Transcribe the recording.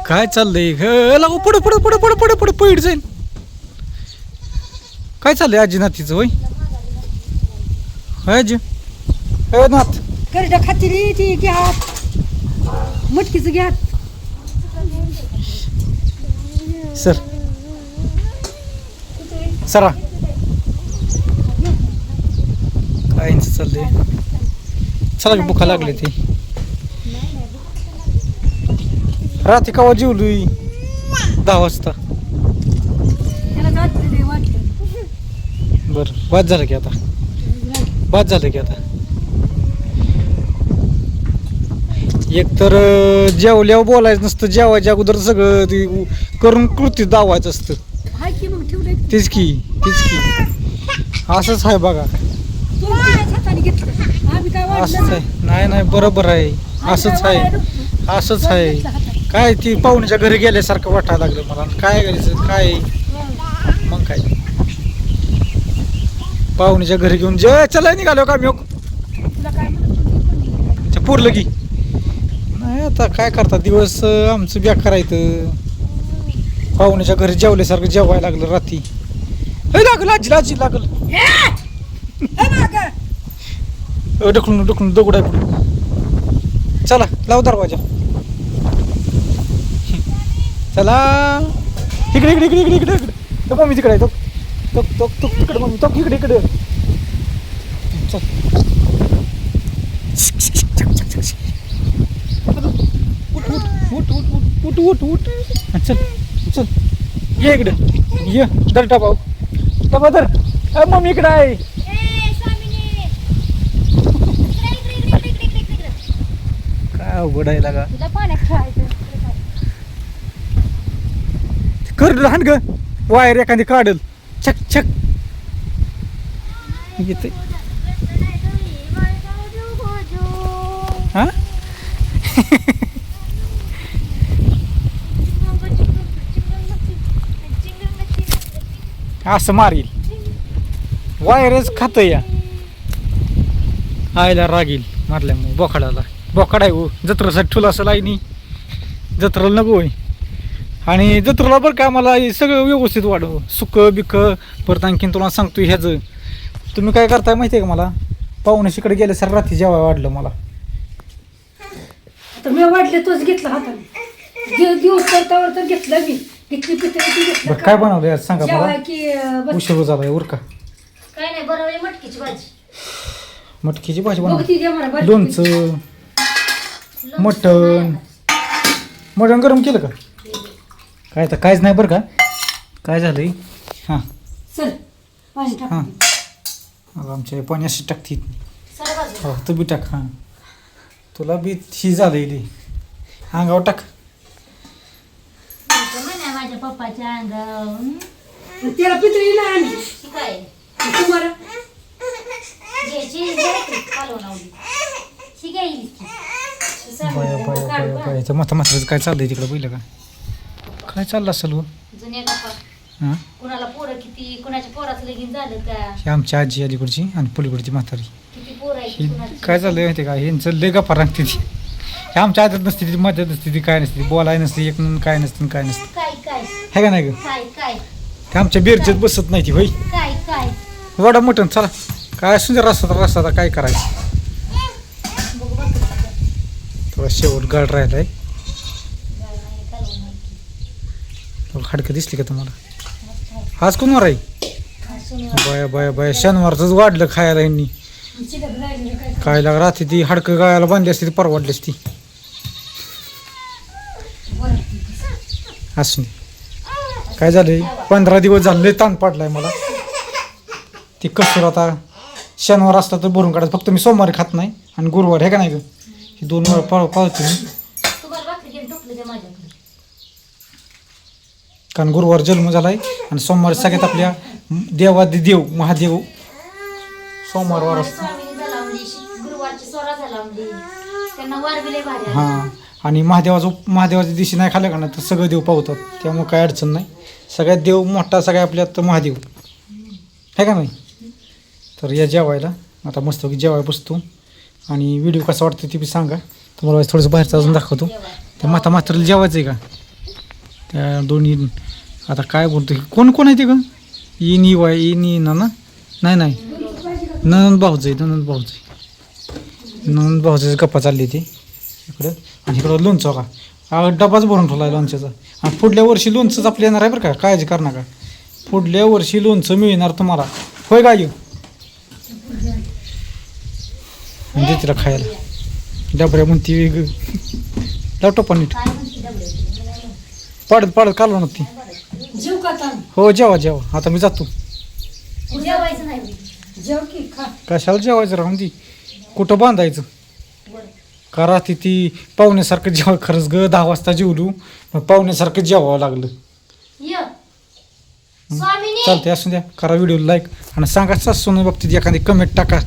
काय चाललंय लागू पुढे पुढे पुढे पुढे पुढे पुढे पीठ जाईल. काय चाललंय आजी नातीचं होय आजी नाथ करड्या खाती ती घ्या मटकीचं घ्या सर सरा काय चाललंय. चला की भुका लागली ती रात्री केव्हा जेवली 10 वाजता. बर बाद झालं की आता बाद झालं की आता एक तर जेवल्यावर बोलायचं नसतं जेवायच्या अगोदर सगळं ते करून कृती दावायचं असतं. तीच की असंच आहे बघा असंच आहे. नाही नाही बरोबर आहे असंच आहे काय ती पाहुण्याच्या घरी गेल्यासारखं वाटायला लागलं मला. काय करायचं काय मग काय पाहुण्याच्या घरी घेऊन चला निघालो का मी पुरलं की नाही आता काय करता दिवस आमचं बेकार आहे. पाहुण्याच्या घरी जेवल्यासारखं जेवायला लागलं रात्री लागलं आजी लागलं ढकलून ढकलून दगड आहे पुढे. चला लाव दरवाजा चला इकडे इकडे इकडे इकडे इकडे तो मम्मी तिकडे आहे तो तो तो तो तिकडे मम्मी तो इकडे इकडे चल उठ उठ उठ उठ उठ उठ चल चल ये इकडे ये दर टापाव टपा दर मम्मी इकडे आहे. काय अवघड आहे लागा कर लहान ग वायर एखादी काढल छक छक येते हा असं मारील वायरच खात या आयला रागील मारल्यामुळे बोखाडाला बोखाड आहे हो जत्रासाठी ठुला असं लाईनी जत्राला नको होय. आणि जत्रेला बरं का मला सगळं व्यवस्थित वाढव सुकं बिकं परत आणखीन तुम्हाला सांगतो ह्याचं तुम्ही काय करताय माहिती आहे का मला पाहुण्याशीकडे गेले सर रात्री जेव्हा वाढलं मला आता मी वाढले तोच घेतला हाताने दिवस करतावर तर घेतलं मी घेतली पितळी घेतलं काय बनवलं आज सांगा मला की उशीर झाला उरका काय नाही बरोबर मटकीची भाजी मटकीची भाजी बघती दे मला बनव बरं. लोणचं मटण मटण गरम केलं का काय तर काहीच नाही बरं का काय झालंय हां चल पाणी टाक. हां आमच्या पाणी अशी टाकते सर बाजू हो तू बी टाक हां तुला बी ही झालेली अंगावर टाक म्हणा माझ्या पप्पाच्या अंगावर त्याला पितळी नाही आणली शिकाय तुम्हाला घ्यायची कालवून लावली शिकायली बाया बाया बाया बाया माथा माथाचं काय चाललंय तिकडं पहिलं का काय चाललं असेल हो जुन्या गप्पा हां कुणाला पोरं किती कुणाच्या पोराचं लगीन झालं का ही आमची आजी अलीकडची आणि पलीकडची म्हातारी किती पोरं आहे ही कुणाची काय चाललंय माहिती का ह्यांचं लय गप्पा रांगते ती हे आमच्या आदत नसते ती मदत नसते ती काय नसते बोलाय नसते एक म्हणून काय नसतं काय नसतं काय काय हे का नाही ग काय काय ते आमच्या बेरचेत बसत नाही ती होय काय काय वडा मटण चला काय सुंदर रस्ता काय करायचं बघू बघ थोडा शेवट गाड राहिलाय खडकं दिसली का तुम्हाला आज कोणवर आहे बाया बाया बाया शनिवारच वाढलं खायला यांनी काय लाग रात्री ती हाडकं गायला बांधली असती ती परवडली असती असून काय झालंय 15 दिवस झाले ताण पडलाय मला ती कसर आता शनिवार असला तर भरून काढायचं फक्त मी सोमवारी खात नाही आणि गुरुवार हे का नाही ग हे 2 वेळा पाळतो मी तुम्हाला भाकरी घेऊन टोकलं ते माझ्याकडे कारण गुरुवार जन्म झालाय आणि सोमवारी सगळ्यात आपल्या देवादी देव महादेव सोमवार वार असतो स्वामीनी झाला म्हणजे गुरुवारची सोरा झाला म्हणजे त्यांना वार बिले भारी आले. हां आणि महादेवाच्या दिवशी नाही खाल्लं का ना तर सगळं देव पावतात त्यामुळे काय अडचण नाही सगळ्यात देव मोठा सगळ्या आपल्यात महादेव आहे का नाही तर या जेवायला आता मस्त जेवायला बसतो आणि व्हिडिओ कसा वाटतो ते बी सांगा तुम्हाला थोडंसं बाहेरचं अजून दाखवतो ते माथारीला जेवायचं आहे का त्या दोन्ही आता काय बोलतो कोण कोण आहे ते ग in E Y in E ना नाही नाही ननंद भाऊचं आहे ननंद भाऊचं गप्पा चालली ती इकडं आणि इकडं लोणचं का डबाच भरून ठेवला आहे लोणच्याचा आणि पुढल्या वर्षी लोणचंच आपल्या येणार आहे बरं का काळजी कर नका पुढल्या वर्षी लोणचं मिळणार तुम्हाला होय का येऊ म्हणजे तिला खायला डबऱ्या म्हणती वेग लॅपटॉप नीट काय म्हणते डबडे? पाडत कालवा ना ती जेव का आता हो जेवा आता मी जातो जेवायचं नाही बाई. जेव की खा कशाला जेवायचं राहून ती कुठं बांधायचं का राहते ती पाहुण्यासारखं जेवा खरंच ग 10 वाजता जेवलो मग पाहुण्यासारखं जेवावं लागलं य स्वामीनी चालते असू द्या करा व्हिडिओ लाईक आणि सांगा सासून बाबतीत एखादी कमेंट टाका